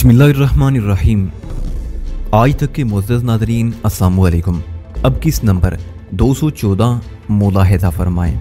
बिस्मिल्लाहिर्रहमानिर्रहीम। आज तक के मुअज़्ज़ज़ नाज़रीन अस्सलामु अलैकुम। अब किस नंबर 214 मुलाहिज़ा फरमाएं।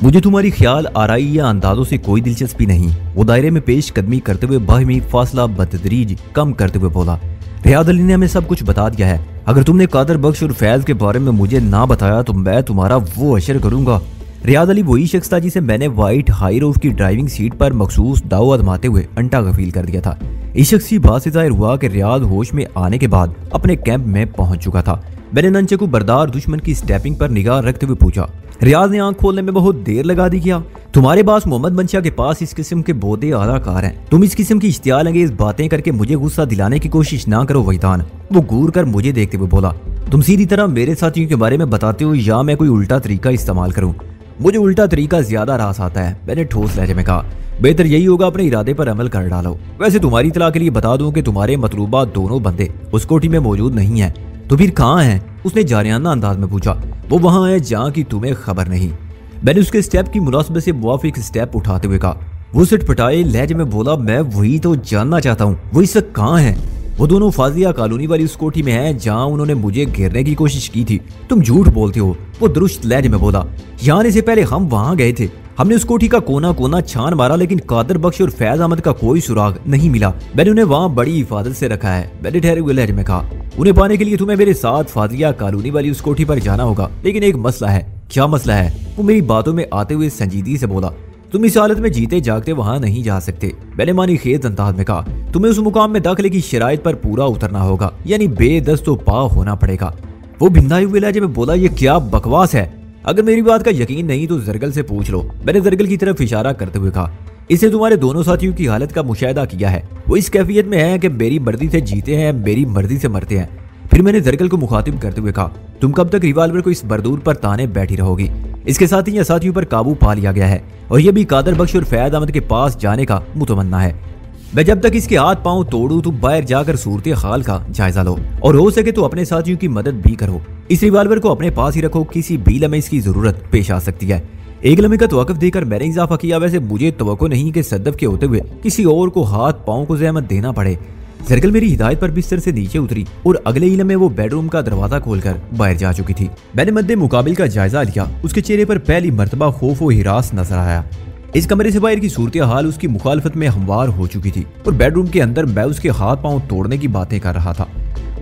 मुझे तुम्हारी ख्याल आराई या अंदाज़ों से कोई दिलचस्पी नहीं। वो दायरे में पेश कदमी करते हुए बाहमी फासला बतदरीज कम करते हुए बोला, रियाद अली ने हमें सब कुछ बता दिया है। अगर तुमने कादर बख्श और फैज़ के बारे में मुझे ना बताया तो मैं तुम्हारा वो अशर करूंगा। रियाद अली वही शख्स था जिसे मैंने व्हाइट हाई रोफ की ड्राइविंग सीट पर मखसूस दाव आजमाते हुए अंटा गफील कर दिया था। इस शख्स की बात से जाहिर हुआ कि रियाद होश में आने के बाद अपने कैंप में पहुंच चुका था। मैंने नंचकू बरदार दुश्मन की स्टेपिंग पर निगाह रखते हुए पूछा, रियाज ने आंख खोलने में बहुत देर लगा दी क्या? तुम्हारे पास मोहम्मद मनशा के पास इस किस्म के बोधे अदाकार हैं। तुम इस किस्म की इश्तियाल अंगेज बातें करके मुझे गुस्सा दिलाने की कोशिश ना करो वहीदान। वो घूर कर मुझे देखते हुए बोला, तुम सीधी तरह मेरे साथियों के बारे में बताते हो या मैं कोई उल्टा तरीका इस्तेमाल करूं? मुझे उल्टा तरीका ज्यादा रास आता है, मैंने ठोस लहजे में कहा। बेहतर यही होगा अपने इरादे पर अमल कर डालो। वैसे तुम्हारी इतला के लिए बता दूं कि तुम्हारे मतलूबा दोनों बंदे उस कोठी में मौजूद नहीं है। तो फिर कहाँ हैं? उसने जारियाना अंदाज में पूछा। वो वहां है जहाँ की तुम्हें खबर नहीं। मैंने उसके स्टेप की मुनासबत से मुवाफिक स्टेप उठाते हुए कहा। वो सिटपटाए लहजे में बोला, मैं वही तो जानना चाहता हूँ, वो इस वक्त कहाँ है? वो दोनों फाजिया कॉलोनी वाली उस कोठी में हैं जहां उन्होंने मुझे घेरने की कोशिश की थी। तुम झूठ बोलते हो, वो दुरुस्त लहजे में बोला। यहाँ आने से पहले हम वहां गए थे। हमने उस कोठी का कोना कोना छान मारा लेकिन कादर बख्श और फैज अहमद का कोई सुराग नहीं मिला। मैंने उन्हें वहाँ बड़ी हिफाजत से रखा है, मैंने ठहरे हुए लहजे में कहा। उन्हें पाने के लिए तुम्हें मेरे साथ फाजिया कॉलोनी वाली उस कोठी पर जाना होगा, लेकिन एक मसला है। क्या मसला है? वो मेरी बातों में आते हुए संजीदगी से बोला। तुम इस हालत में जीते जागते वहां नहीं जा सकते, मैंने मानी खेत अंदाज में कहा। तुम्हें उस मुकाम में दाखिले की शराइत पर पूरा उतरना होगा, यानी बेदस्तो पा होना पड़ेगा। वो भिंदाए हुए लहजे में बोला, ये क्या बकवास है? अगर मेरी बात का यकीन नहीं तो जरगल से पूछ लो, मैंने जरगल की तरफ इशारा करते हुए कहा। इसने तुम्हारे दोनों साथियों की हालत का मुशाहिदा किया है। वो इस कैफियत में है कि मेरी मर्जी से जीते हैं, मेरी मर्जी से मरते हैं। फिर मैंने जरगल को मुखातिब करते हुए कहा, तुम कब तक रिवाल्वर को इस बरदूर पर ताने बैठी रहोगी? इसके साथी या साथियों पर काबू पा लिया गया है और यह भी कादर बख्श और फैज अहमद के पास जाने का मुतमन्ना है। मैं जब तक इसके हाथ पांव तोड़ूं तुम बाहर जाकर सूरत हाल का जायजा लो और हो सके तो अपने साथियों की मदद भी करो। इस रिवाल्वर को अपने पास ही रखो, किसी भी लम्हे इसकी जरूरत पेश आ सकती है। एक लम्हे का तवक्कुफ देकर मैंने इजाफा किया, वैसे मुझे तवक्को नहीं कि सद्दफ के होते हुए किसी और को हाथ पांव को जहमत देना पड़े। जरगल मेरी हिदायत पर बिस्तर से नीचे उतरी और अगले ही लम्हे वो बेडरूम का दरवाजा खोलकर बाहर जा चुकी थी। मैंने मद्दे मुकाबिल का जायजा लिया। उसके चेहरे पर पहली मर्तबा खौफ व हिरास नजर आया। इस कमरे से बाहर की सूरत हाल उसकी मुखालफत में हमवार हो चुकी थी और बेडरूम के अंदर मैं उसके हाथ पांव तोड़ने की बातें कर रहा था।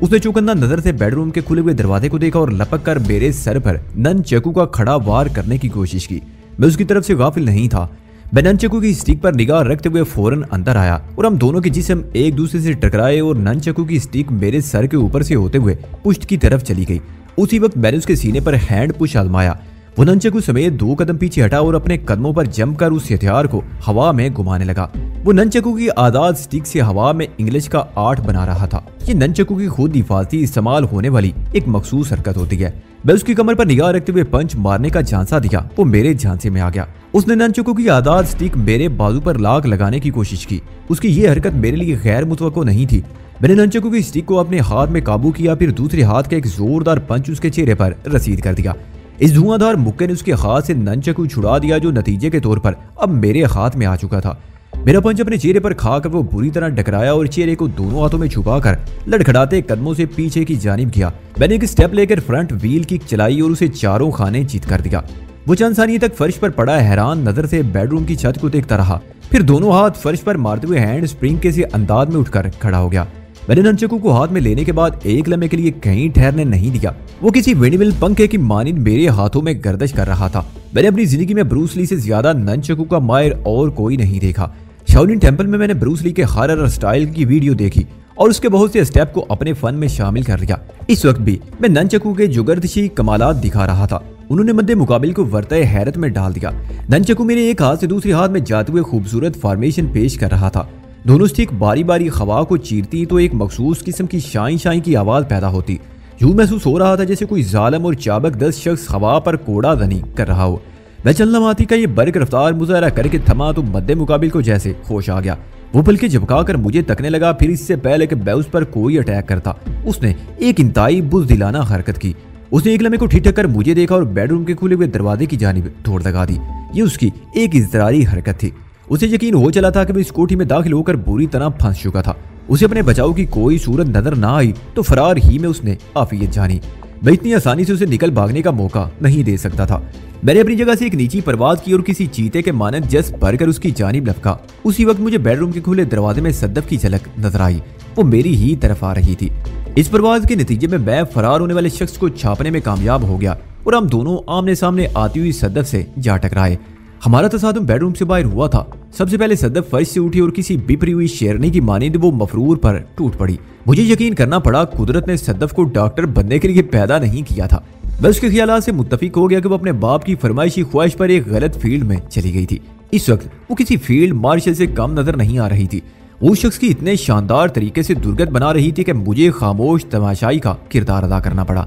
उसने चौकन्ना नजर से बेडरूम के खुले हुए दरवाजे को देखा और लपक कर मेरे सर पर ननचकू का खड़ा वार करने की कोशिश की। मैं उसकी तरफ से गाफिल नहीं था। मैं ननचकू की स्टिक पर निगाह रखते हुए फौरन अंदर आया और हम दोनों के जिस्म एक दूसरे से टकराए और ननचकू की स्टिक मेरे सर के ऊपर से होते हुए पुश्त की तरफ चली गई। उसी वक्त मैंने उसके सीने पर हैंड पुश आजमाया। वो ननचकू समेत 2 कदम पीछे हटा और अपने कदमों पर जमकर उस हथियार को हवा में घुमाने लगा। वो ननचकू की आजाद स्टिक से हवा में इंग्लिश का 8 बना रहा था। ये ननचकू की खुद हिफाजती इस्तेमाल होने वाली एक मखसूस हरकत होती है। मैं उसकी कमर पर निगाह रखते हुए पंच मारने का झांसा दिया, वो मेरे झांसे में आ गया। उसने ननचकू की आजाद स्टिक मेरे बाजू पर लाग लगाने की कोशिश की। उसकी ये हरकत मेरे लिए गैर मुतवक्को नहीं थी। मैंने ननचकू की स्टिक को अपने हाथ में काबू किया, फिर दूसरे हाथ का एक जोरदार पंच उसके चेहरे पर रसीद कर दिया। इस धुआंधार मुक्के ने उसके हाथ से ननचकू छुड़ा दिया, जो नतीजे के तौर पर अब मेरे हाथ में आ चुका था। मेरा पंच अपने चेहरे पर खाकर वो बुरी तरह टकराया और चेहरे को दोनों हाथों में छुपाकर लड़खड़ाते कदमों से पीछे की जानिब किया। मैंने एक स्टेप लेकर फ्रंट व्हील किक चलाई और उसे चारों खाने जीत कर दिया। वो चंद सानिये तक फर्श पर पड़ा हैरान नजर से बेडरूम की छत को देखता रहा, फिर दोनों हाथ फर्श पर मारते हुए हैंड स्प्रिंग के से अंदाज में उठकर खड़ा हो गया। मैंने ननचकू को हाथ में लेने के बाद एक लम्हे के लिए कहीं ठहरने नहीं दिया। वो किसी विंडमिल पंखे की मानिंद मेरे हाथों में गर्दिश कर रहा था। मैंने अपनी जिंदगी में ब्रूस ली से ज्यादा ननचकू का माहिर और कोई नहीं देखा। शाओलिन टेंपल में मैंने ब्रूस ली के हॉरर स्टाइल की वीडियो देखी और उसके बहुत से स्टेप को अपने फन में शामिल कर लिया। इस वक्त भी मैं ननचकू के जुगर्दशी कमालात दिखा रहा था। उन्होंने मद्दे मुकाबिल को वर्ताए हैरत में डाल दिया। ननचकू मेरे एक हाथ से दूसरे हाथ में जाते हुए खूबसूरत फॉर्मेशन पेश कर रहा था। दोनों स्टिक बारी बारी हवा को चीरती तो एक मखसूस किस्म की शाई शाई की आवाज पैदा होती। यूं महसूस हो रहा था जैसे कोई जालिम और चाबक 10 शख्स हवा पर कोड़ा धनी कर रहा हो। मैं चलना माती का ये बर्क रफ्तार मुजाहरा करके थमा तो मद्दे मुकाबिल को जैसे होश आ गया। वो पलके झपकाकर मुझे तकने लगा। फिर इससे पहले कि मैं उस पर कोई अटैक करता, उसने एक इंतहाई बुज़दिलाना हरकत की। उसने एक लम्हे को ठिठक कर मुझे देखा और बेडरूम के खुले हुए दरवाजे की जानिब दौड़ लगा दी। ये उसकी एक इज़्तिरारी हरकत थी। उसे यकीन हो चला था कि वो इस कोठी में दाखिल होकर बुरी तरह फंस चुका था। उसे अपने बचाव की कोई सूरत नजर ना आई तो फरार ही में उसने आफियत जानी। मैं इतनी आसानी से उसे निकल भागने का मौका नहीं दे सकता था। मैंने अपनी जगह से एक नीची परवाज की और किसी चीते के मानद जस भरकर उसकी जानिब लपका। उसी वक्त मुझे बेडरूम के खुले दरवाजे में सद्दफ की झलक नजर आई। वो मेरी ही तरफ आ रही थी। इस परवाज के नतीजे में मैं फरार होने वाले शख्स को छापने में कामयाब हो गया और हम दोनों आमने सामने आती हुई सद्दफ से जा टकराए। हमारा तसादुम बेडरूम से बाहर हुआ था। सबसे पहले सद्दफ फर्श से उठी और किसी बिफरी हुई शेरनी की मानिंद वो मफरूर पर टूट पड़ी। मुझे यकीन करना पड़ा कुदरत ने सद्दफ को डॉक्टर बनने के लिए पैदा नहीं किया था। मैं उसके ख्यालात से मुत्तफिक हो गया कि वो अपने बाप की फरमाइशी ख्वाहिश पर एक गलत फील्ड में चली गई थी। इस वक्त वो किसी फील्ड मार्शल से कम नजर नहीं आ रही थी। वो शख्स की इतने शानदार तरीके से दुर्गत बना रही थी कि मुझे खामोश तमाशाई का किरदार अदा करना पड़ा।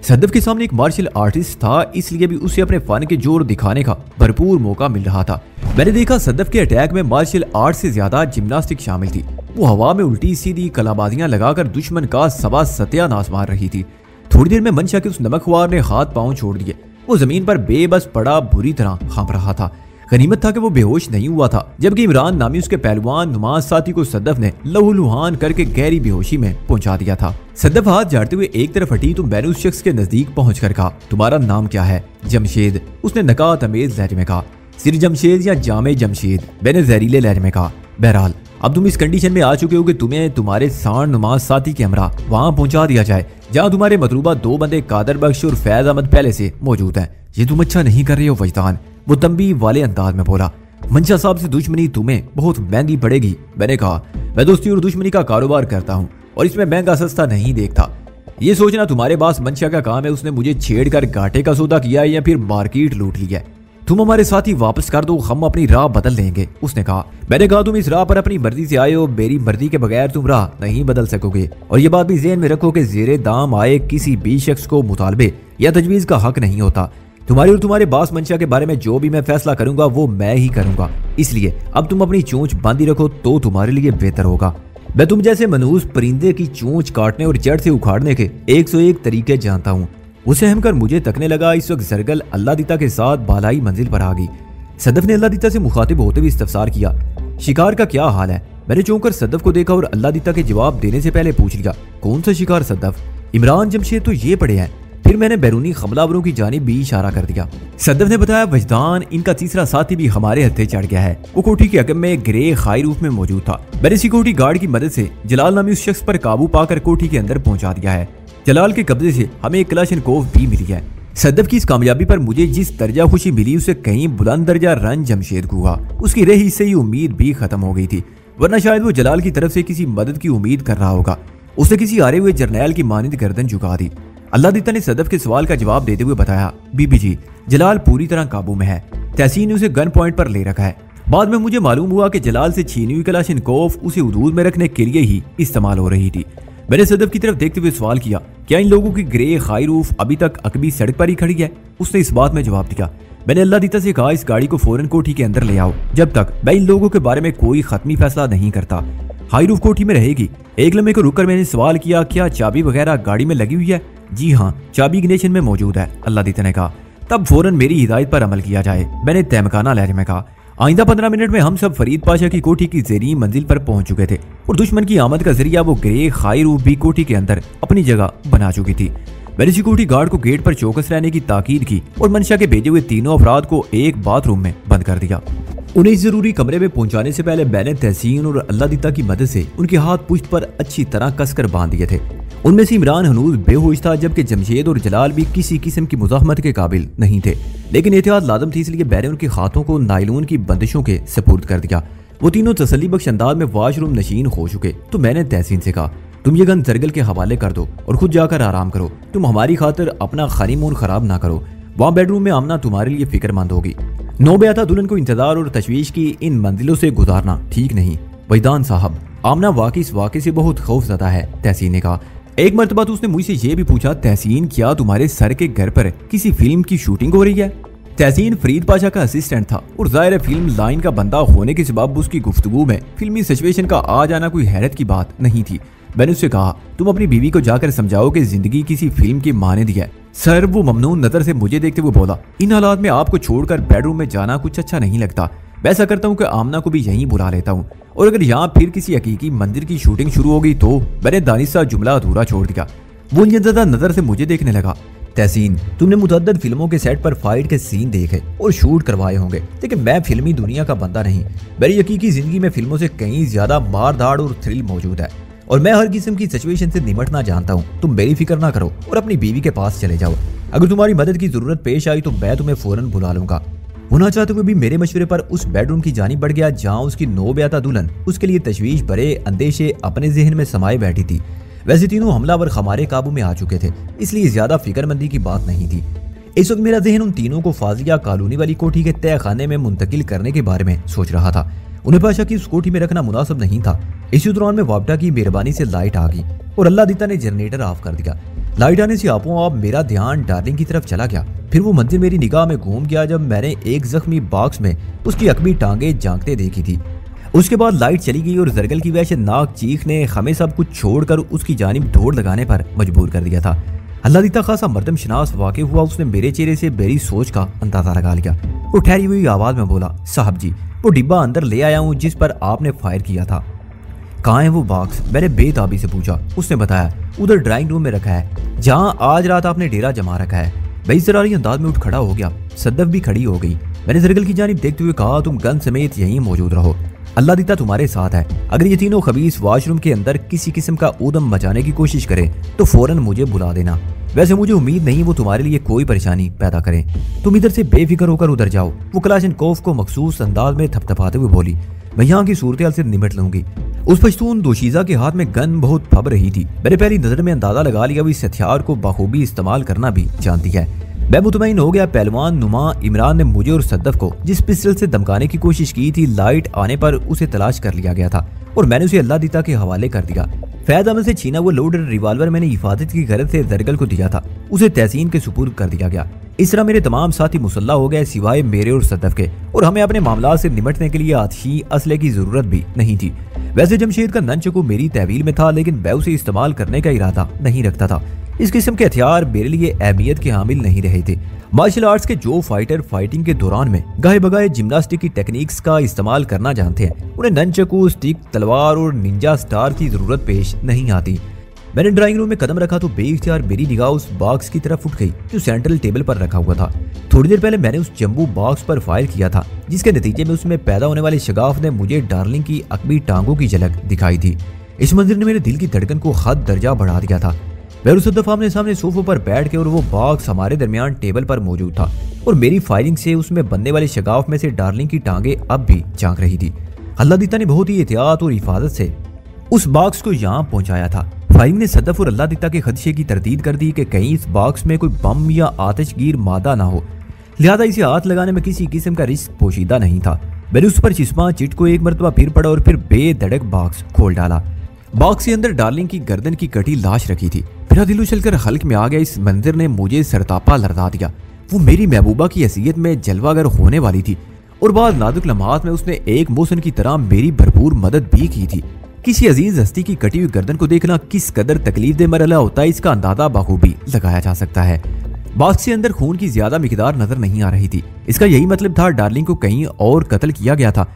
सद्दफ के सामने एक मार्शल आर्टिस्ट था, इसलिए भी उसे अपने फन के जोर दिखाने का भरपूर मौका मिल रहा था। मैंने देखा सद्दफ के अटैक में मार्शल आर्ट से ज्यादा जिम्नास्टिक शामिल थी। वो हवा में उल्टी सीधी कलाबाजियां लगाकर दुश्मन का सबा सत्यानाश मार रही थी। थोड़ी देर में मंशा के उस नमकख्वार ने हाथ पांव छोड़ दिए। वो जमीन पर बेबस पड़ा बुरी तरह कांप रहा था। गनीमत था कि वो बेहोश नहीं हुआ था, जबकि इमरान नामी उसके पहलवान नुमाज साथी को सद्दफ ने लहूलुहान करके गहरी बेहोशी में पहुंचा दिया था। सद्दफ हाथ झाड़ते हुए एक तरफ हटी तो मैंने उस शख्स के नजदीक पहुंचकर कहा, तुम्हारा नाम क्या है? जमशेद। उसने नकात अमेज लहजे में कहा। सिर जमशेद या जामे जमशेद? मैंने जहरीले लहजे में कहा। बहरहाल अब तुम इस कंडीशन में आ चुके हो कि तुम्हें तुम्हारे सांड नुमाज साथी के हमरा वहां पहुंचा दिया जाए जहां तुम्हारे मतलूबा 2 बंदे कादर बख्श और फैज अहमद पहले से मौजूद हैं। ये तुम अच्छा नहीं कर रहे हो वजदान, वो तंबी वाले अंदाज में बोला। मंशा साहब से दुश्मनी तुम्हें बहुत महंगी पड़ेगी। मैंने कहा, मैं दोस्ती और दुश्मनी का कारोबार करता हूँ और इसमें महंगा सस्ता नहीं देखता। ये सोचना तुम्हारे पास मंशा का काम है उसने मुझे छेड़ कर घाटे का सौदा किया है या फिर मार्केट लूट लिया है। तुम हमारे साथ ही वापस कर दो, हम अपनी राह बदल लेंगे। उसने कहा। मैंने कहा, तुम इस राह पर अपनी मर्जी से आए हो, मेरी मर्जी के बगैर तुम राह नहीं बदल सकोगे। और ये बात भी ज़हन में रखो कि ज़ेरे दाम आए किसी भी शख्स को मुतालबे या तजवीज़ का हक नहीं होता। तुम्हारे और तुम्हारे बास मंशा के बारे में जो भी मैं फैसला करूंगा वो मैं ही करूंगा, इसलिए अब तुम अपनी चोंच बांधी रखो तो तुम्हारे लिए बेहतर होगा। मैं तुम जैसे मनहूस परिंदे की चोंच काटने और जड़ से उखाड़ने के 101 तरीके जानता हूँ। उसे अहम कर मुझे तकने लगा। इस वक्त जरगल अल्लाह दीता के साथ बालाई मंजिल पर आ गई। सद्दफ ने अल्लाह दीता से मुखातिब होते हुए इस्तफसार किया, शिकार का क्या हाल है? मैंने चौंक कर सद्दफ को देखा और अल्लाह दीता के जवाब देने से पहले पूछ लिया, कौन सा शिकार सद्दफ? इमरान जमशेद तो ये पड़े हैं। फिर मैंने बैरूनी हमलावरों की जानिब भी इशारा कर दिया। सद्दफ ने बताया, वजदान, इनका तीसरा साथी भी हमारे हत्थे चढ़ गया है। वो कोठी के अगम में ग्रे खाई रूफ में मौजूद था। मैंने सिक्योरिटी गार्ड की मदद से जलाल नामी उस शख्स पर काबू पाकर कोठी के अंदर पहुंचा दिया है। जलाल के कब्जे से हमें एक कलाशनकोव भी मिली है। सद्दफ की इस कामयाबी पर मुझे जिस दर्जा खुशी मिली उससे कहीं बुलंद दर्जा रन जमशेद को हुआ। उसकी रही से ही उम्मीद भी खत्म हो गई थी, वरना शायद वो जलाल की तरफ से किसी मदद की उम्मीद कर रहा होगा। उसने किसी हारे हुए जर्नैल की मानिंद गर्दन झुका दी। अल्लाह दीता ने सद्दफ के सवाल का जवाब देते हुए बताया, बीबी जी, जलाल पूरी तरह काबू में है। तहसीन ने उसे गन पॉइंट पर ले रखा है। बाद में मुझे मालूम हुआ कि जलाल से छीनी हुई कलाशनकोव उसे हुदूद में रखने के लिए ही इस्तेमाल हो रही थी। मैंने सद्दफ की तरफ देखते हुए सवाल किया, क्या इन लोगों की ग्रे खाई रूफ अभी तक अकबी सड़क पर ही खड़ी है? उसने इस बात में जवाब दिया। मैंने अल्लाह दीता से कहा, इस गाड़ी को फौरन कोठी के अंदर ले आओ, जब तक मैं इन लोगों के बारे में कोई खत्मी फैसला नहीं करता। हाई रूफ कोठी में रहेगी। एक लम्हे को रुककर मैंने सवाल किया, क्या चाबी वगैरह गाड़ी में लगी हुई है? जी हाँ, चाबी इग्निशन में मौजूद है, अल्लाह दीता ने कहा। तब फौरन मेरी हिदायत पर अमल किया जाए। मैंने तहमकाना लहजे में कहा। आइंदा 15 मिनट में हम सब फरीद पाशा की कोठी की ज़ेरी मंजिल पर पहुंच चुके थे और दुश्मन की आमद का जरिया वो ग्रे खाई रूफ भी कोठी के अंदर अपनी जगह बना चुकी थी। मैंने सिक्योरिटी गार्ड को गेट पर चौकस रहने की ताकीद की और मंशा के भेजे हुए तीनों अफराद को एक बाथरूम में बंद कर दिया। उन्हें इस जरूरी कमरे में पहुंचाने से पहले मैंने तहसीन और अल्लाह दीता की मदद से उनके हाथ पुश्त पर अच्छी तरह कसकर बांध दिए थे। उनमें से इमरान हनूज बेहोश था, जबकि जमशेद और जलाल भी किसी किस्म की मुज़ाहमत के काबिल नहीं थे, लेकिन एहतियात लाजम थी, इसलिए मैंने उनके हाथों को नायलून की बंदिशों के सपुर्द कर दिया। वो तीनों तसल्ली बख्श अंदाज में वाशरूम नशीन हो चुके तो मैंने तहसीन से कहा, तुम ये गन जरगल के हवाले कर दो और खुद जाकर आराम करो। तुम हमारी खातिर अपना हनीमून खराब ना करो। वहाँ बेडरूम में आमना तुम्हारे लिए फिक्रमंद होगी। नौबेअता दुल्हन को इंतजार और तशवीश की इन मंजिलों से गुजारना ठीक नहीं। वहीदान साहब, आमना वाकई इस वाक़े से बहुत खौफज़दा है, तहसीन ने कहा। एक मरतबा तो उसने मुझसे ये भी पूछा, तहसीन, क्या तुम्हारे सर के घर पर किसी फिल्म की शूटिंग हो रही है? तहसीन फरीद पाशा का असिस्टेंट था और जाहिर फिल्म लाइन का बंदा होने के सबब उसकी गुफ्तगू में फिल्मी सिचुएशन का आ जाना कोई हैरत की बात नहीं थी। मैंने उससे कहा, तुम अपनी बीवी को जाकर समझाओ कि जिंदगी किसी फिल्म की मानद है। सर, वो ममनून नजर से मुझे देखते हुए बोला, इन हालात में आपको छोड़कर बेडरूम में जाना कुछ अच्छा नहीं लगता। मैं ऐसा करता हूँ कि आमना को भी यहीं बुला लेता हूँ, और अगर यहाँ फिर किसी हकीकी मंदिर की शूटिंग शुरू हो गई तो। मैंने दानिश जुमला अधूरा छोड़ दिया। वो ज़्यादा नजर से मुझे देखने लगा। तहसीन, तुमने मुतअद्दिद फिल्मों के सेट पर फाइट के सीन देखे और शूट करवाए होंगे, लेकिन मैं फिल्मी दुनिया का बंदा नहीं। मेरी हकीकी जिंदगी में फिल्मों से कहीं ज्यादा मार धाड़ और थ्रिल मौजूद है, और मैं हर किस्म की सिचुएशन से निपटना जानता हूँ। तुम मेरी फिक्र ना करो और अपनी बीवी के पास चले जाओ। अगर तुम्हारी मदद की जरूरत पेश आई तो मैं तुम्हें फौरन बुला लूंगा। वो ना चाहते हुए भी मेरे मशवरे पर उस बेडरूम की जानिब बढ़ गया जहाँ उसकी नौब्याता दुल्हन उसके लिए तशवीश भरे अंदेशे अपने जहन में समाये बैठी थी। वैसे तीनों हमलावर हमारे काबू में आ चुके थे, इसलिए ज्यादा फिक्रमंदी की बात नहीं थी। इस वक्त मेरा जहन उन तीनों को फाजिया कॉलोनी वाली कोठी के तय खाने में मुंतकिल करने के बारे में सोच रहा था। उन्हें पाशा की उस कोठी में रखना मुनासिब नहीं था। इसी दौरान में वापडा की मेहरबानी से लाइट आ गई और अल्लाह दिता ने जनरेटर ऑफ कर दिया। लाइट आने से आपो आप मेरा ध्यान डार्लिंग की तरफ चला गया। फिर वो मंदिर मेरी निगाह में घूम गया जब मैंने एक जख्मी बॉक्स में उसकी अकबी टांगे झांकते देखी थी। उसके बाद लाइट चली गई और जरगल की वजह से नाक चीख ने हमें सब कुछ छोड़कर उसकी जानिब दौड़ लगाने पर मजबूर कर दिया था। अल्लाह दिता खासा मर्दम शनास वाक़ हुआ। उसने मेरे चेहरे से मेरी सोच का अंदाजा लगा लिया। वो ठहरी हुई आवाज में बोला, साहब जी, वो डिब्बा अंदर ले आया हूँ जिस पर आपने फायर किया था। कहाँ है वो बॉक्स? मैंने बेताबी से पूछा। उसने बताया, उधर ड्राइंग रूम में रखा है जहाँ आज रात आपने डेरा जमा रखा है। बेइज़रारी अंदाज में उठ खड़ा हो गया। सद्दफ भी खड़ी हो गई। मैंने जरगल की जानिब देखते हुए कहा, तुम गन समेत यहीं मौजूद रहो, अल्लाह दिता तुम्हारे साथ है। अगर ये तीनों खबीस वॉशरूम के अंदर किसी किस्म का ऊधम मचाने की कोशिश करें तो फौरन मुझे बुला देना। वैसे मुझे उम्मीद नहीं वो तुम्हारे लिए कोई परेशानी पैदा करें। तुम इधर से बेफिक्र होकर उधर जाओ। वो कलाशनकोफ को मखसूस अंदाज में थपथपाते हुए बोली, मैं यहाँ की सूरत से निपट लूंगी। उस पश्तून दोशीजा के हाथ में गन बहुत फब रही थी। मैंने पहली नजर में अंदाजा लगा लिया वो इस हथियार को बखूबी इस्तेमाल करना भी जानती है। मैं मुतमईन हो गया। पहलवान नुमा इमरान ने मुझे और सद्दफ को जिस पिस्टल से धमकाने की कोशिश की थी, लाइट आने पर उसे तलाश कर लिया गया था और मैंने उसे अल्लाह दिता के हवाले कर दिया। फैज अहमद से छीना वो लोडेड रिवाल्वर मैंने हिफाजत की गरज से जरगल को दिया था, उसे तहसीन के सुपुर्द कर दिया गया। इस तरह मेरे तमाम साथी मुसल्ला हो गए सिवाय मेरे और सद्दफ के, और हमें अपने मामला से निपटने के लिए आतिशी असले की जरूरत भी नहीं थी। वैसे जमशेद का ननचकू मेरी तहवील में था, लेकिन मैं उसे इस्तेमाल करने का इरादा नहीं रखता था। इस किस्म के हथियार मेरे लिए अहमियत के हामिल नहीं रहे थे। मार्शल आर्ट्स के जो फाइटर फाइटिंग के दौरान में गाहे बगाए जिम्नास्टिक की टेक्निक्स का इस्तेमाल करना जानते हैं, उन्हें ननचकू, स्टिक, तलवार और निंजा स्टार की जरूरत पेश नहीं आती। मैंने ड्राइंग रूम में कदम रखा तो बेइख्तियार मेरी निगाह उस बॉक्स की तरफ उठ गई जो सेंट्रल टेबल पर रखा हुआ था। थोड़ी देर पहले मैंने उस जंबू बॉक्स पर फायर किया था, जिसके नतीजे में उसमें पैदा होने वाले शगाफ ने मुझे डार्लिंग की अकबी टांगों की झलक दिखाई थी। इस मंजर ने मेरे दिल की धड़कन को हद दर्जा बढ़ा दिया था। उस दफा आमने सामने सोफों पर बैठ के और वो बॉक्स हमारे दरमियान टेबल पर मौजूद था और मेरी फायरिंग से उसमें बनने वाले शगाफ में से डार्लिंग की टांगे अब भी झांक रही थी। अल्लाह दिता ने बहुत ही एहतियात और हिफाजत से उस बॉक्स को यहाँ पहुंचाया था। फायरिंग ने सद्दफ और अल्लाह दिता के खदशे की तरदीद कर दी कि कहीं इस बॉक्स में कोई बम या आतिशगीर मादा ना हो, लिहाजा इसे हाथ लगाने में किसी किस्म का रिस्क पोशीदा नहीं था। मैंने उस पर चिस्मा चिट को एक मरतबा फिर पड़ा और फिर बेधड़क बॉक्स खोल डाला। बॉक्स के अंदर डार्लिंग की गर्दन की कटी लाश रखी थी। मेरा दिल उछलकर हल्क में आ गया। इस मंजर ने मुझे सरतापा लरजा दिया। वो मेरी महबूबा की हैसियत में जलवागर होने वाली थी और बाद नाजुक लम्हात में उसने एक मोहसिन की तरह मेरी भरपूर मदद भी की थी। किसी अजीज हस्ती की कटी हुई गर्दन को देखना किस कदर तकलीफदेह मरहला होता है, इसका अंदाजा बखूबी लगाया जा सकता है। बॉक्स के अंदर खून की ज्यादा मिकदार नजर नहीं आ रही थी। इसका यही मतलब था डार्लिंग को कहीं और कत्ल किया गया था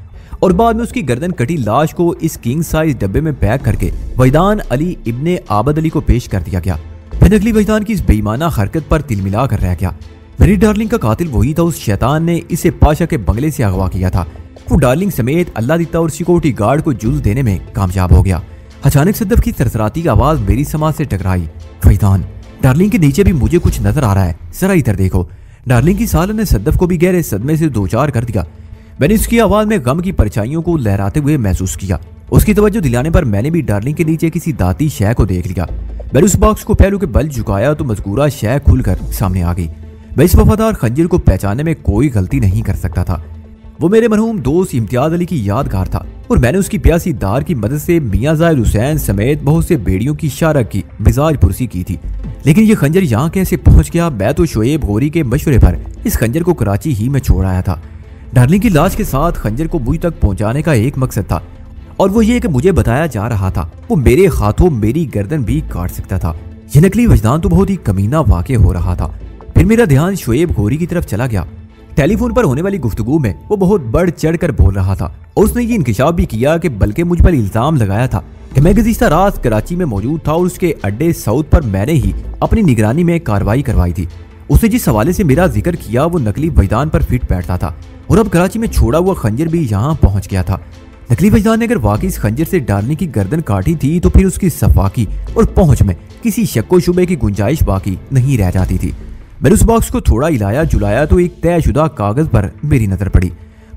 और बाद में उसकी गर्दन कटी लाश को इस किंग साइज डब्बे में पैक करके वहीदान अली इब्ने आबद अली को पेश कर दिया गया। मैं नकली वहीदान की इस बेईमाना हरकत पर तिलमिला कर रह गया। मेरी डार्लिंग का कातिल वही था। उस शैतान ने इसे पाशा के बंगले से अगवा किया था। वो डार्लिंग समेत अल्लाह दिता और सिक्योरिटी गार्ड को जुल्म देने में कामयाब हो गया। अचानक सद्दफ की सरसराती आवाज मेरी समाज से टकराई। वहीदान, डार्लिंग के नीचे भी मुझे कुछ नजर आ रहा है, जरा इधर देखो। डार्लिंग की साल ने सद्दफ को भी गहरे सदमे से दो चार कर दिया। मैंने इसकी आवाज में गम की परछाइयों को लहराते हुए महसूस किया। उसकी तवज्जो दिलाने पर मैंने भी डार्लिंग के नीचे किसी दाती शय को देख लिया। मैंने उस बॉक्स को पहलू के बल झुकाया तो मजकूरा शय खुलकर सामने आ गई। मैं इस वफादार खंजर को पहचानने में कोई गलती नहीं कर सकता था। वो मेरे मरहूम दोस्त इम्तियाज अली की यादगार था और मैंने उसकी प्यासी दार की मदद से मियां जाहिर हुसैन समेत बहुत से बेड़ियों की शारक की मिजाज पुरसी की थी। लेकिन ये खंजर यहाँ कैसे पहुंच गया? मैं तो शोएब गौरी के मशवरे पर इस खंजर को कराची ही में छोड़ आया था। डार्लिंग की लाश के साथ खंजर को मुझ तक पहुंचाने का एक मकसद था और वो ये कि मुझे बताया जा रहा था वो मेरे हाथों मेरी गर्दन भी काट सकता था। ये नकली वजदान तो बहुत ही कमीना वाक़या हो रहा था। फिर मेरा ध्यान शोएब गौरी की तरफ चला गया। टेलीफोन पर होने वाली गुफ्तगू में वो बहुत बढ़ चढ़ कर बोल रहा था और उसने ये इंकशाफ भी किया कि बल्कि मुझ पर इल्जाम लगाया था कि मैं गुज़िश्ता रात कराची में मौजूद था और उसके अड्डे साउथ पर मैंने ही अपनी निगरानी में कार्रवाई करवाई थी। उसने जिस हवाले से मेरा जिक्र किया वो नकली वजदान पर फिट बैठता था और अब कराची में छोड़ा हुआ खंजर भी यहाँ पहुंच गया था। नकली वजदान ने अगर वाकई इस खंजर से डालने की गर्दन काटी थी तो फिर उसकी सफाकी और पहुंच में किसी शक्को शुबे की गुंजाइश बाकी नहीं रह जाती थी। मैंने उस बॉक्स को थोड़ा हिलाया जुलाया तो एक तयशुदा कागज पर मेरी नजर पड़ी।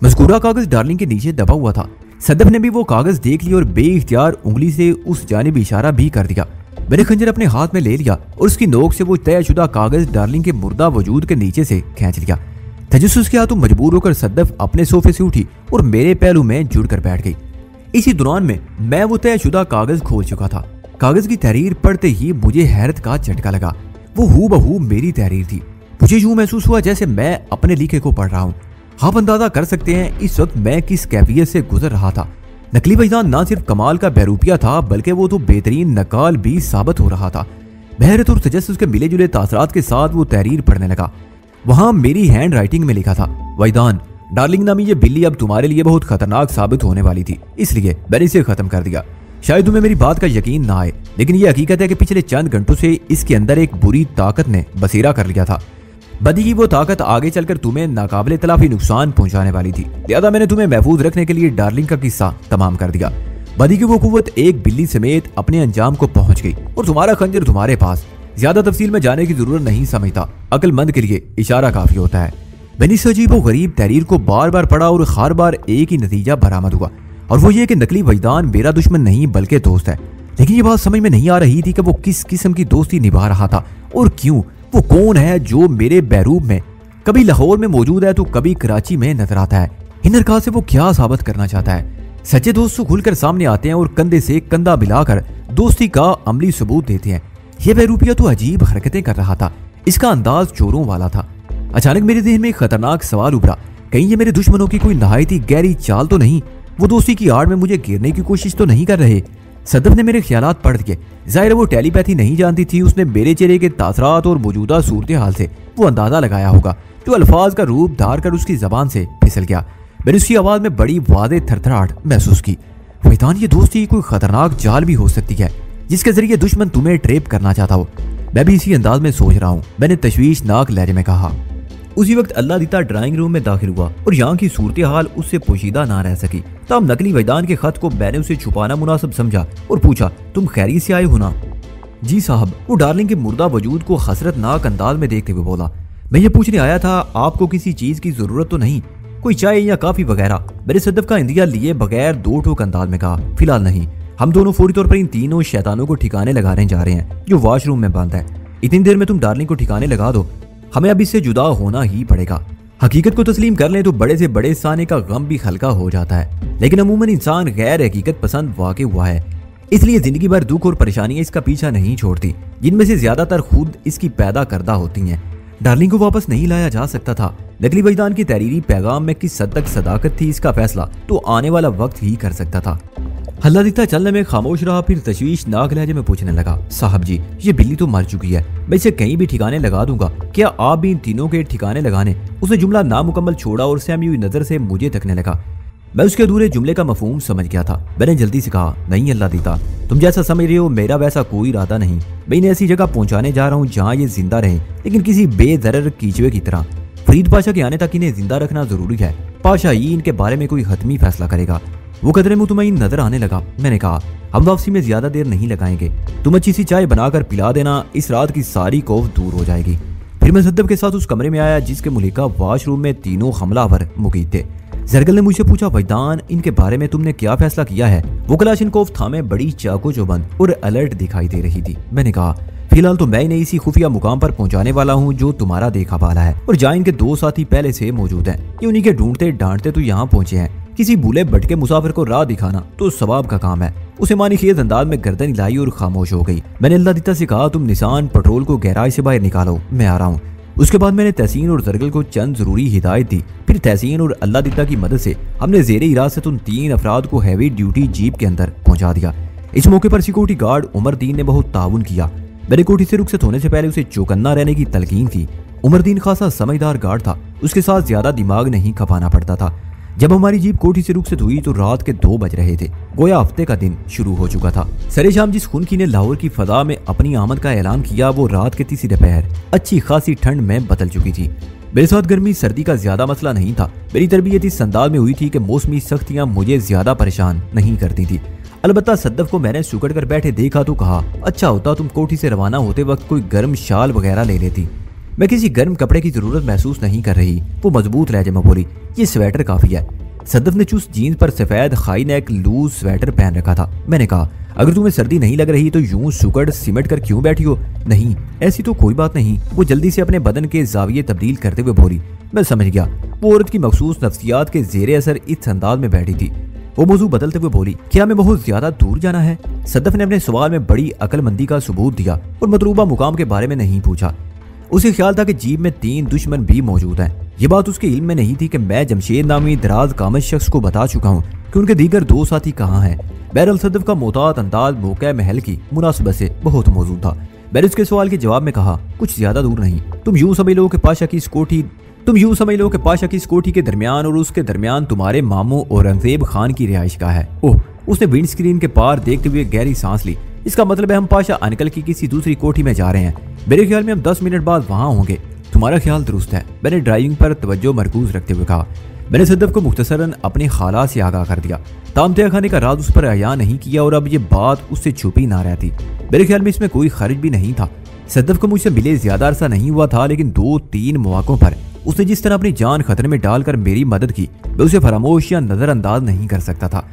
मज़कूरा कागज डार्लिंग के नीचे दबा हुआ था। सदफ ने भी वो कागज देख लिया और बेइख्तियार उंगली से उस जानिब इशारा भी कर दिया। मैंने खंजर अपने हाथ में ले लिया और उसकी नोक से वो तयशुदा कागज डार्लिंग के मुर्दा वजूद के नीचे से खींच लिया। तजस्सुस के हाथों मजबूर होकर सदफ अपने सोफे से उठी और मेरे पहलू में जुड़ कर बैठ गई। इसी दौरान में मैं वो तयशुदा कागज खोल चुका था। कागज की तहरीर पढ़ते ही मुझे हैरत का झटका लगा। वो हूबहू मेरी तहरीर थी। मुझे यूं महसूस हुआ जैसे मैं अपने लिखे को पढ़ रहा हूँ। आप अंदाजा कर सकते हैं इस वक्त मैं किस कैफियत से गुजर रहा था। नकली वजदान ना सिर्फ कमाल का बहरूपिया था बल्कि वो तो बेहतरीन नकाल भी साबित हो रहा था। बहरत और तजस्सुस के मिले जुले तासरात के साथ वो तहरीर पढ़ने लगा। वहां मेरी हैंड राइटिंग में लिखा था, वजदान, डार्लिंग नामी ये बिल्ली अब तुम्हारे लिए बहुत खतरनाक साबित होने वाली थी, इसलिए मैंने इसे खत्म कर दिया। शायद तुम्हें मेरी बात का यकीन ना आए, लेकिन ये हकीकत है कि पिछले चंद घंटों से इसके अंदर एक बुरी ताकत ने बसेरा कर लिया था। बदी की वो ताकत आगे चलकर तुम्हें नाकाबिले तलाफी नुकसान पहुंचाने वाली थी, लिहाजा मैंने तुम्हें महफूज रखने के लिए डार्लिंग का किस्सा तमाम कर दिया। बदी की वो कुव्वत एक बिल्ली समेत अपने अंजाम को पहुंच गई और तुम्हारा खंजर तुम्हारे पास। ज्यादा तफसील में जाने की जरूरत नहीं समझता, अक्लमंद के लिए इशारा काफी होता है। मैंने इस अजीब व गरीब तहरीर को बार बार पढ़ा और हर बार एक ही नतीजा बरामद हुआ, और वो ये कि नकली वजदान मेरा दुश्मन नहीं बल्कि दोस्त है। लेकिन ये बात समझ में नहीं आ रही थी कि वो किस किस्म की दोस्ती निभा रहा था और क्यों। वो कौन है जो मेरे बहरूप में कभी लाहौर में मौजूद है तो कभी कराची में नजर आता है। इन हरकत से वो क्या साबित करना चाहता है। सच्चे दोस्त तो खुलकर सामने आते हैं और कंधे से कंधा मिलाकर दोस्ती का अमली सबूत देते हैं। ये बहरूपिया तो अजीब हरकतें कर रहा था, इसका अंदाज चोरों वाला था। अचानक मेरे दिल में एक खतरनाक सवाल उभरा, कहीं ये मेरे दुश्मनों की कोई नहायती गहरी चाल तो नहीं। वो दोस्ती की आड़ में मुझे घेरने की कोशिश तो नहीं कर रहे। सदफ ने मेरे ख्यालात पढ़ दिए। जाहिर है वो टेलीपैथी नहीं जानती थी। उसने मेरे चेहरे के तासरात और मौजूदा सूरत हाल से वो अंदाजा लगाया होगा जो अल्फाज का रूप धार कर उसकी जबान से फिसल गया। मैंने उसकी आवाज में बड़ी वादे थरथराहट महसूस की। वजदान, ये दोस्ती कोई खतरनाक जाल भी हो सकती है जिसके जरिए दुश्मन तुम्हें ट्रेप करना चाहता हो। मैं भी इसी अंदाज में सोच रहा हूँ, मैंने तशवीशनाक लहजे में कहा। उसी वक्त अल्लाह दीता ड्राइंग रूम में दाखिल हुआ और यहाँ की सूरत हाल उससे पोशीदा ना रह सकी। तब नकली वजदान के खत को मैंने उसे छुपाना मुनासिब समझा और पूछा, तुम खैरियत से आए हो ना? जी साहब, वो डार्लिंग के मुर्दा वजूद को हसरतनाक अंदाज में देखते हुए बोला। मैं ये पूछने आया था, आपको किसी चीज की जरूरत तो नहीं, कोई चाय या काफी वगैरह? मेरे सदफ का इंदिया लिए बगैर दो ठोक अंदाज में कहा, फिलहाल नहीं। हम दोनों फौरी तौर पर इन तीनों शैतानों को ठिकाने लगाने जा रहे हैं जो वॉशरूम में बंद है। इतनी देर में तुम डार्लिंग को ठिकाने लगा दो, हमें अब इससे जुदा होना ही पड़ेगा। हकीकत को तस्लीम कर लें तो बड़े से बड़े साने का गम भी हल्का हो जाता है, लेकिन अमूमन इंसान गैर हकीकत पसंद वाक़ हुआ है, इसलिए जिंदगी भर दुख और परेशानियां इसका पीछा नहीं छोड़ती, जिनमें से ज्यादातर खुद इसकी पैदा करदा होती हैं। डार्लिंग को वापस नहीं लाया जा सकता था। नकली वजदान की तहरीरी पैगाम में किस हद तक सदाकत थी इसका फैसला तो आने वाला वक्त ही कर सकता था। हल्ला दीता चलने में खामोश रहा, फिर तशवीशनाक लहजे में पूछने लगा, साहब जी, ये बिल्ली तो मर चुकी है, मैं इसे कहीं भी ठिकाने लगा दूंगा, क्या आप भी इन तीनों के ठिकाने लगाने? उसने जुमला नामुकम्मल छोड़ा और सहमी हुई नजर से मुझे तकने लगा। मैं उसके अधूरे जुमले का मफहूम समझ गया था। मैंने जल्दी से कहा, नहीं अल्लाह दीता, तुम जैसा समझ रहे हो मेरा वैसा कोई इरादा नहीं। मैं इन्हें ऐसी जगह पहुंचाने जा रहा हूँ जहाँ ये जिंदा रहे, लेकिन किसी बेदरर कीचुए की तरह। फरीद पाशा के आने तक इन्हें जिंदा रखना जरूरी है। पाशा ही इनके बारे में कोई हतमी फैसला करेगा। वो कदरे मुतमईन नजर आने लगा। मैंने कहा, हम वापसी में ज्यादा देर नहीं लगाएंगे, तुम अच्छी सी चाय बनाकर पिला देना, इस रात की सारी खौफ दूर हो जाएगी। फिर मैं सद्दब के साथ उस कमरे में आया जिसके मुलिका वॉशरूम में तीनों हमलावर मुकीद थे। जरगल ने मुझसे पूछा, वजदान, इनके बारे में तुमने क्या फैसला किया है? वो कलाशिनकोव थामे बड़ी चाको चौबंद और अलर्ट दिखाई दे रही थी। मैंने कहा, फिलहाल तो मैं इन्हें इसी खुफिया मुकाम पर पहुंचाने वाला हूं जो तुम्हारा देखा वाला है, और जहां इनके दो साथी पहले से मौजूद हैं। ये उन्हीं के ढूंढते डांटते तो यहाँ पहुंचे हैं। किसी भूले भटके मुसाफिर को राह दिखाना तो सवाब का काम है। उसे मानी खेज अंदाज में गर्दन हिलाई और खामोश हो गई। मैंने अल्लाह दीता से कहा, तुम निशान पेट्रोल को गहराई से बाहर निकालो, मैं आ रहा हूँ। उसके बाद मैंने तहसीन और जरगल को चंद जरूरी हिदायत दी। फिर तहसीन और अल्लाह दीता की मदद से हमने जेरे हिरासत उन 3 अफराद को हैवी ड्यूटी जीप के अंदर पहुंचा दिया। इस मौके पर सिक्योरिटी गार्ड उमर दीन ने बहुत ताउन किया। मैंने कोठी से रुखसत होने से पहले उसे चौकन्ना रहने की तलकीन की। उमरदीन खासा समझदार गार्ड था, उसके साथ ज्यादा दिमाग नहीं खपाना पड़ता था। जब हमारी जीप कोठी से रुखसत हुई तो रात के 2 बज रहे थे। गोया हफ्ते का दिन शुरू हो चुका था। सरे शाम जिस खुनकी ने लाहौर की फजा में अपनी आमद का ऐलान किया, वो रात के तीसरे दोपहर अच्छी खासी ठंड में बदल चुकी थी। मेरे साथ गर्मी सर्दी का ज्यादा मसला नहीं था। मेरी तरबियत इस अंदाज में हुई थी कि मौसमी सख्तियां मुझे ज्यादा परेशान नहीं करती थी। अलबत्ता सद्दफ को मैंने सुकड़ कर बैठे देखा तो कहा, अच्छा होता तुम कोठी से रवाना होते वक्त कोई गर्म शाल वगैरह ले लेती। मैं किसी गर्म कपड़े की जरूरत महसूस नहीं कर रही। वो मजबूत लहजे में बोली, ये स्वेटर काफी है। सद्दफ ने चुस्त जीन्स पर सफेद खाई नेक लूज स्वेटर पहन रखा था। मैंने कहा, अगर तुम्हें सर्दी नहीं लग रही तो यूं सुकड़ सिमट कर क्यों बैठी हो? नहीं, ऐसी तो कोई बात नहीं। वो जल्दी से अपने बदन के जाविये तब्दील करते हुए बोली। मैं समझ गया, वो औरत की मखसूस नफ्सियात के जेरे असर इस अंदाज में बैठी थी। वो मौजू बदलते हुए बोली, क्या हमें बहुत ज्यादा दूर जाना है? सद्दफ ने अपने सवाल में बड़ी अक्लमंदी का सबूत दिया और मतलूबा मुकाम के बारे में नहीं पूछा। उसे ख्याल था कि जीप में 3 दुश्मन भी मौजूद हैं। ये बात उसके इल्म में नहीं थी कि मैं जमशेद नामी दराज कामज शख्स को बता चुका हूँ कि उनके दीगर 2 साथी कहाँ हैं। बहरहाल सद्दफ का मोहतात अंदाज मौके महल की मुनासिबत से बहुत मौजूद था। मैंने उसके सवाल के जवाब में कहा, कुछ ज्यादा दूर नहीं। तुम यूं समझ लो कि पाशा की इस कोठी के दरमियान और उसके दरमियान तुम्हारे मामू औरंगजेब खान की रिहाइश का है। ओह, उसने विंड स्क्रीन के पार देखते हुए गहरी सांस ली। इसका मतलब है हम पाशा अंकल की किसी दूसरी कोठी में जा रहे हैं। मेरे ख्याल में हम 10 मिनट बाद वहां होंगे। तुम्हारा ख्याल दुरुस्त है, मैंने ड्राइविंग पर तवज्जो मरकूज रखते हुए कहा। मैंने सद्दफ को मुख्तसरन अपने खाला से आगाह कर दिया। तामते खाने का राज उस पर अया नहीं किया और अब ये बात उससे छुपी ना रहती। मेरे ख्याल में इसमें कोई खर्च भी नहीं था। सद्दफ को मुझसे मिले ज्यादा अरसा नहीं हुआ था, लेकिन 2-3 मौकों पर उसने जिस तरह अपनी जान खतरे में डालकर मेरी मदद की, मैं उसे फरामोश या नजरअंदाज नहीं कर सकता था।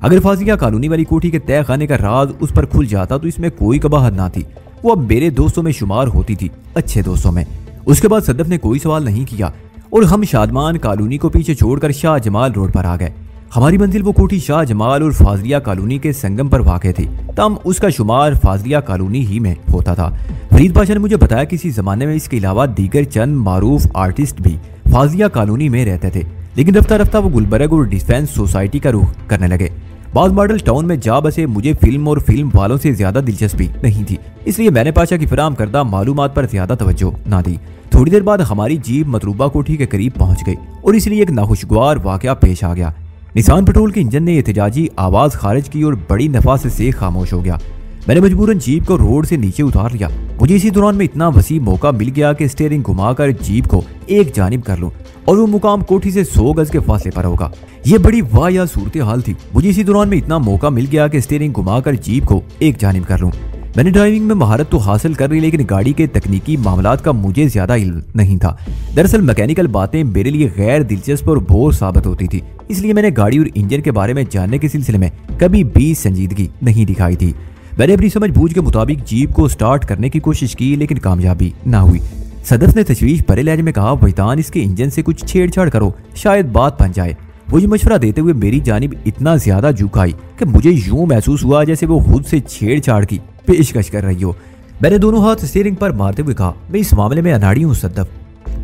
अगर फाजिया कॉलोनी वाली कोठी के तय खाने का राज उस पर खुल जाता तो इसमें कोई कबाहत ना थी। वो अब मेरे दोस्तों में शुमार होती थी, अच्छे दोस्तों में। उसके बाद सद्दफ ने कोई सवाल नहीं किया और हम शादमान कॉलोनी को पीछे छोड़कर शाह जमाल रोड पर आ गए। हमारी मंजिल वो कोठी शाह जमाल और फाजलिया कॉलोनी के संगम पर वाक़ थी। तम उसका शुमार फाजलिया कॉलोनी ही में होता था। फरीद पाशा ने मुझे बताया कि इसी जमाने में इसके अलावा दीगर चंद मारूफ आर्टिस्ट भी फाजलिया कॉलोनी में रहते थे, लेकिन रफ्ता रफ्ता वो गुलबर्ग और डिफेंस सोसाइटी का रुख करने लगे। बाद मॉडल टाउन में जा बसे मुझे फिल्म और फिल्म वालों से ज्यादा दिलचस्पी नहीं थी, इसलिए मैंने पाशा की फराम करदा मालूमात पर ज्यादा तवज्जो ना दी। थोड़ी देर बाद हमारी जीप मतलूबा कोठी के करीब पहुंच गई और इसलिए एक नाखुशगवार वाकया पेश आ गया। निसान पेट्रोल के इंजन ने एहतजाजी आवाज खारिज की और बड़ी नफासत से खामोश हो गया। मैंने मजबूरन जीप को रोड से नीचे उतार लिया। मुझे इसी दौरान में इतना वसी मौका मिल गया कि स्टीयरिंग घुमाकर जीप को एक जानिब कर लूं और वो मुकाम कोठी से 100 गज के फासले पर होगा। ये बड़ी वाहियात सूरत हाल थी। मुझे इसी दौरान में इतना मौका मिल गया कि स्टीयरिंग घुमाकर जीप को एक जानिब कर लूं। मैंने ड्राइविंग में महारत तो हासिल कर ली, लेकिन गाड़ी के तकनीकी मामलात का मुझे ज्यादा इल्म नहीं था। दरअसल मैकेनिकल बातें मेरे लिए गैर दिलचस्प और बोर साबित होती थी, इसलिए मैंने गाड़ी और इंजन के बारे में जानने के सिलसिले में कभी भी संजीदगी नहीं दिखाई थी। मैंने अपनी समझ बूझ के मुताबिक जीप को स्टार्ट करने की कोशिश की, लेकिन कामयाबी ना हुई। सदफ ने तशवीश भरे लहजे में कहा, वैतान इसके इंजन से कुछ छेड़छाड़ करो, शायद बात बन जाए। वो ये मशवरा देते हुए मेरी जानिब इतना ज्यादा झुकाई कि मुझे यूं महसूस हुआ जैसे वो खुद से छेड़छाड़ की पेशकश कर रही हो। मैंने दोनों हाथ स्टीयरिंग पर मारते हुए कहा, मैं इस मामले में अनाड़ी हूँ सद्दफ।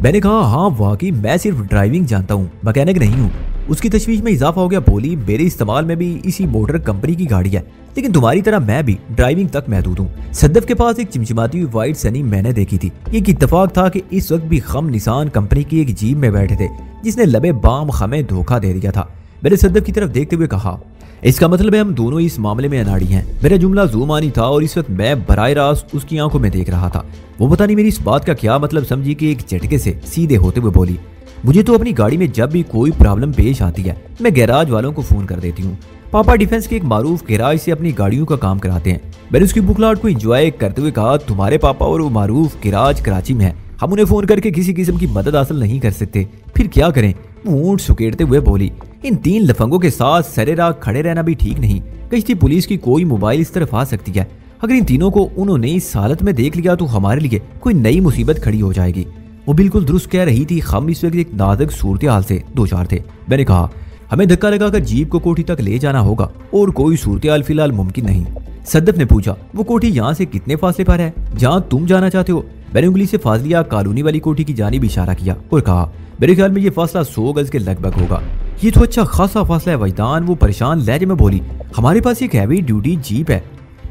मैंने कहा, हाँ वाकई मैं सिर्फ ड्राइविंग जानता हूँ, मैकेनिक नहीं हूँ। उसकी तशवीश में इजाफा हो गया। बोली, मेरे इस्तेमाल में भी इसी मोटर कंपनी की गाड़ी है, लेकिन तुम्हारी तरह मैं भी ड्राइविंग तक महदूद हूँ। सद्दफ के पास एक चिमचिमाती हुई वाइट सनी मैंने देखी थी। ये इत्तेफाक था कि इस वक्त भी हम निसान कंपनी की एक जीप में बैठे थे जिसने लबे बाम हमें धोखा दे दिया था। मैंने सद्दफ की तरफ देखते हुए कहा, इसका मतलब है हम दोनों इस मामले में अनाड़ी हैं। मेरा जुमला ज़ुमानी था और इस वक्त मैं बराह रास्त उसकी आंखों में देख रहा था। वो पता नहीं मेरी इस बात का क्या मतलब समझी कि एक झटके से सीधे होते हुए बोली, मुझे तो अपनी गाड़ी में जब भी कोई प्रॉब्लम पेश आती है मैं गैराज वालों को फोन कर देती हूँ। पापा डिफेंस के एक मारूफ गैराज से अपनी गाड़ियों का काम कराते हैं। मैंने उसकी बुकलाट को एंजॉय करते हुए कहा, तुम्हारे पापा और वो मारूफ गैराज कराची में है, हम उन्हें फोन करके किसी किस्म की मदद हासिल नहीं कर सकते, फिर क्या करें? वो ऊंट सुकेड़ते हुए बोली, इन 3 लफंगों के साथ सरेराह खड़े रहना भी ठीक नहीं। कश्ती पुलिस की कोई मोबाइल इस तरफ आ सकती है। अगर इन तीनों को उन्होंने इस हालत में देख लिया तो हमारे लिए कोई नई मुसीबत खड़ी हो जाएगी। वो बिल्कुल दुरुस्त कह रही थी। हम इस वक्त एक नाजुक सूरत हाल से दो चार थे। मैंने कहा, हमें धक्का लगाकर जीप को कोठी तक ले जाना होगा और कोई सूरत हाल फिलहाल मुमकिन नहीं। सद्दफ ने पूछा, वो कोठी यहाँ से कितने फासले पर है जहाँ तुम जाना चाहते हो? मैंने उंगली से फाजलिया कॉलोनी वाली कोठी की जानिब इशारा किया और कहा, मेरे ख्याल में ये फासला 100 गज के लगभग होगा। ये तो अच्छा खासा फासला है वैदान। वो परेशान लहजे में बोली, हमारे पास एक हैवी ड्यूटी जीप है,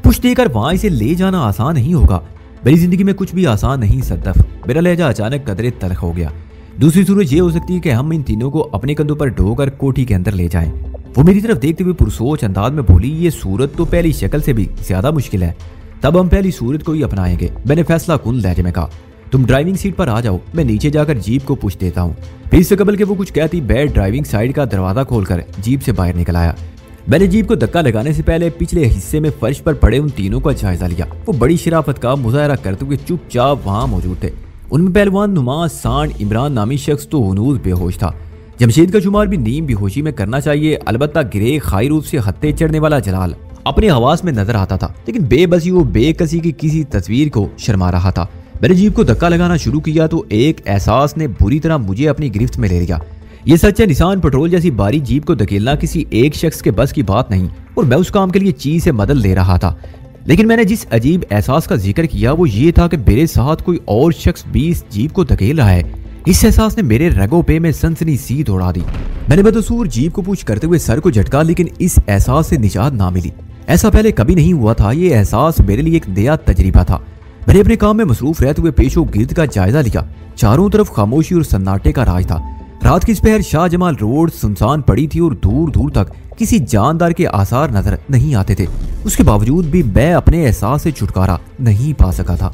पुश देकर वहां इसे ले जाना आसान नहीं होगा। मेरी जिंदगी में कुछ भी आसान नहीं सद्दफ। मेरा लहजा अचानक कदरे तलख हो गया। दूसरी सूरत ये हो सकती है कि हम इन तीनों को अपने कंधों पर ढोकर कोठी के अंदर ले जाएं। वो मेरी तरफ देखते हुए पुरसोच अंदाज में बोली, ये सूरत तो पहली शक्ल से भी ज्यादा मुश्किल है। तब हम पहली सूरत को ही अपनाएंगे। मैंने फैसला कुन लहजे में कहा। तुम ड्राइविंग सीट पर आ जाओ, मैं नीचे जाकर जीप को पुश देता हूँ। फिर इससे कबल के वो कुछ कहती बैठ ड्राइविंग साइड का दरवाजा खोलकर जीप से बाहर निकल आया। मैंने जीप को धक्का लगाने से पहले पिछले हिस्से में फर्श पर पड़े उन तीनों का जायजा लिया। वो बड़ी शराफत का मुजाहरा करते हुए चुपचाप वहां मौजूद थे। उनमें पहलवान नुमा सांड इमरान नामी शख्स तो हनूज बेहोश था। जमशेद का शुमार भी नीम बेहोशी में करना चाहिए। अलबत्ता गिरे खाई रूप से हत्ते चढ़ने वाला जलाल अपने हवास में नजर आता था, लेकिन बेबसी वो बेकसी की किसी तस्वीर को शर्मा रहा था। मैंने जीप को धक्का लगाना शुरू किया तो एक एहसास ने बुरी तरह मुझे अपनी गिरफ्त में ले लिया। ये सच है, निसान पेट्रोल जैसी भारी जीप को धकेलना किसी एक शख्स के बस की बात नहीं, और मैं उस काम के लिए चीज से मदद ले रहा था। लेकिन मैंने जिस अजीब एहसास का जिक्र किया वो ये था कि मेरे साथ कोई और शख्स भी इस जीप को धकेल रहा है। इस एहसास ने मेरे रगों पे में सनसनी सी दौड़ा दी। मैंने बदसूर जीप को पुश करते हुए सर को झटका, लेकिन इस एहसास से निजात ना मिली। ऐसा पहले कभी नहीं हुआ था। ये एहसास मेरे लिए एक नया तजर्बा था। मैंने अपने काम में मसरूफ रहते हुए पेशो गिर्द का जायजा लिया। चारों तरफ खामोशी और सन्नाटे का राज था। रात की दोपहर शाहजमाल रोड सुनसान पड़ी थी और दूर दूर तक किसी जानदार के आसार नजर नहीं आते थे। उसके बावजूद भी मैं अपने एहसास से छुटकारा नहीं पा सका था।